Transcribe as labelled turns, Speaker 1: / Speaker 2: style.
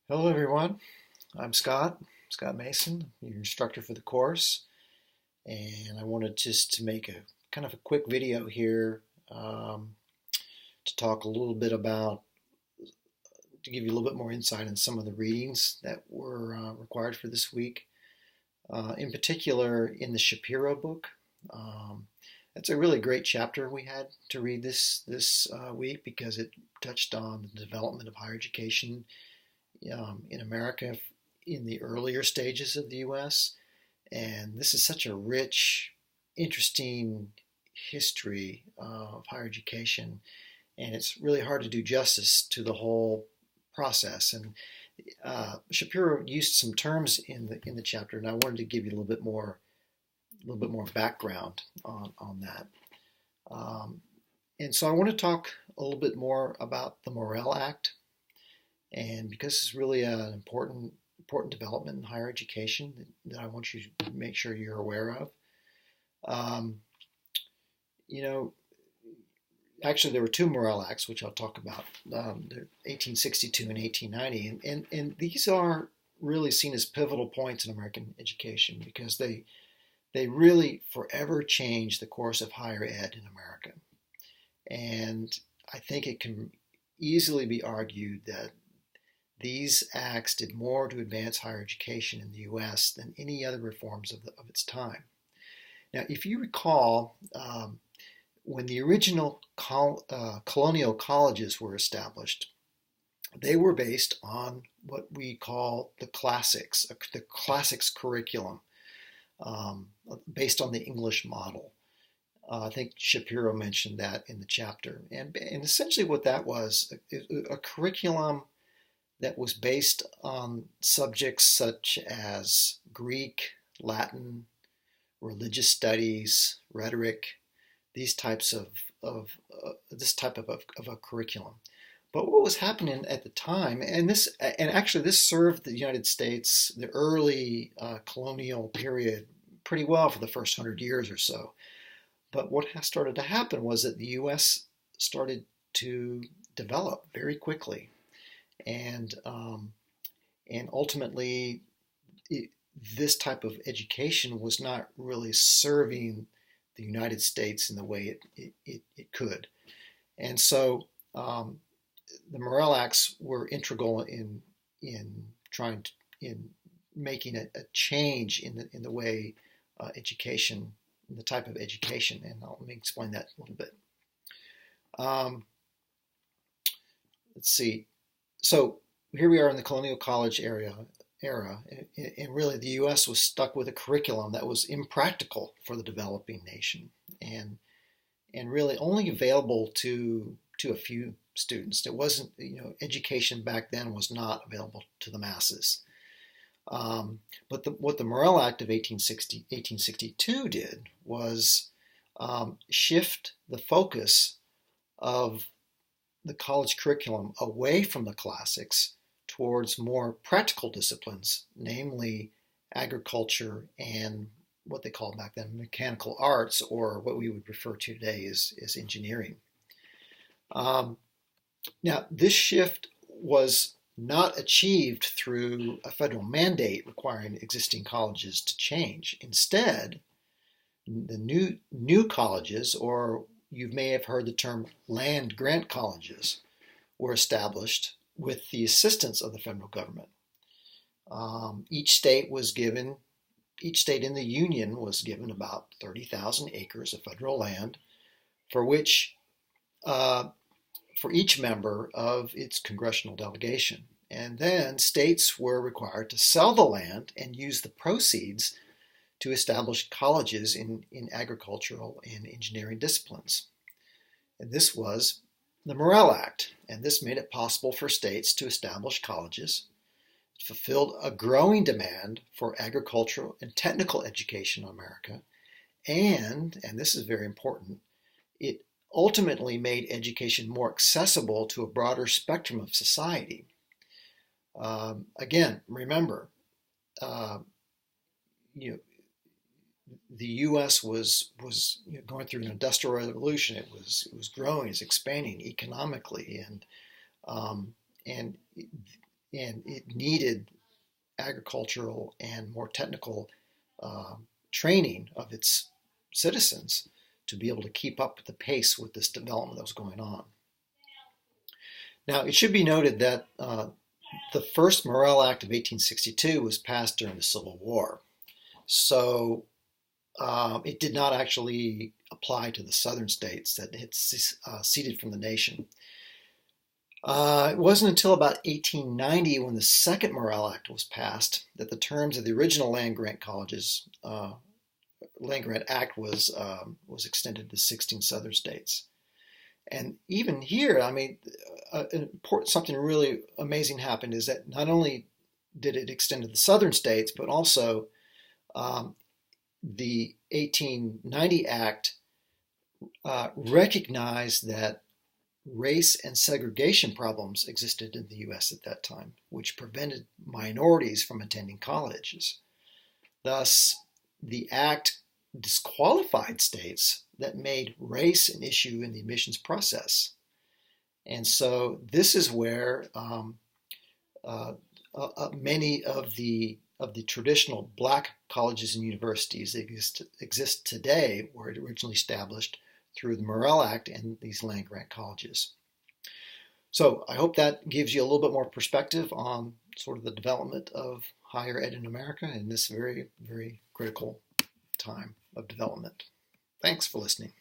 Speaker 1: Hello, everyone. I'm Scott Mason, your instructor for the course, and I wanted just to make a kind of a quick video here to talk a little bit about, to give you a little bit more insight on some of the readings that were required for this week. In particular, in the Shapiro book. It's a really great chapter we had to read this week because it touched on the development of higher education in America in the earlier stages of the U.S. And this is such a rich, interesting history of higher education, and it's really hard to do justice to the whole process. And Shapiro used some terms in the chapter, and I wanted to give you a little bit more background on that. And so I want to talk a little bit more about the Morrill Act, and because it's really an important development in higher education that I want you to make sure you're aware of. Um, you know, Actually, there were two Morrill Acts, which I'll talk about, 1862 and 1890, and these are really seen as pivotal points in American education because they really forever changed the course of higher ed in America. And I think it can easily be argued that these acts did more to advance higher education in the U.S. than any other reforms of its time. Now, if you recall, when the original colonial colleges were established, they were based on what we call the classics curriculum, based on the English model. I think Shapiro mentioned that in the chapter. And essentially what that was, a curriculum that was based on subjects such as Greek, Latin, religious studies, rhetoric, these types of this type of a curriculum. But what was happening at the time, and actually this served the United States, the early colonial period, pretty well for the first 100 years or so. But what started to happen was that the U.S. started to develop very quickly, and ultimately, this type of education was not really serving the United States in the way it could. And so the Morrill Acts were integral in trying to, in making a change in the way education, the type of education, and let me explain that a little bit. Let's see. So here we are in the colonial college era, and really the U.S. was stuck with a curriculum that was impractical for the developing nation, and really only available to a few students. It wasn't, education back then was not available to the masses. But what the Morrill Act of 1862 did was shift the focus of the college curriculum away from the classics towards more practical disciplines, namely agriculture and what they called back then mechanical arts, or what we would refer to today as engineering. Now, this shift was not achieved through a federal mandate requiring existing colleges to change. Instead, the new colleges, or you may have heard the term land grant colleges, were established with the assistance of the federal government. Each state in the Union was given about 30,000 acres of federal land, for which, for each member of its congressional delegation. And then states were required to sell the land and use the proceeds to establish colleges in agricultural and engineering disciplines. And this was the Morrill Act, and this made it possible for states to establish colleges. It fulfilled a growing demand for agricultural and technical education in America, and this is very important, it ultimately made education more accessible to a broader spectrum of society. Again, remember, the U.S. was going through an industrial revolution. It was growing, it's expanding economically, and and it needed agricultural and more technical training of its citizens to be able to keep up with the pace with this development that was going on. Now, it should be noted that the first Morrill Act of 1862 was passed during the Civil War. So it did not actually apply to the southern states that had seceded from the nation. It wasn't until about 1890, when the second Morrill Act was passed, that the terms of the original land grant colleges, land grant act was extended to 16 southern states. And even here, I mean, something really amazing happened is that not only did it extend to the southern states, but also the 1890 Act recognized that race and segregation problems existed in the U.S. at that time, which prevented minorities from attending colleges. Thus, the Act disqualified states that made race an issue in the admissions process. And so this is where many of the traditional black colleges and universities that exist today were originally established through the Morrill Act and these land grant colleges. So I hope that gives you a little bit more perspective on sort of the development of higher ed in America in this very, very critical time of development. Thanks for listening.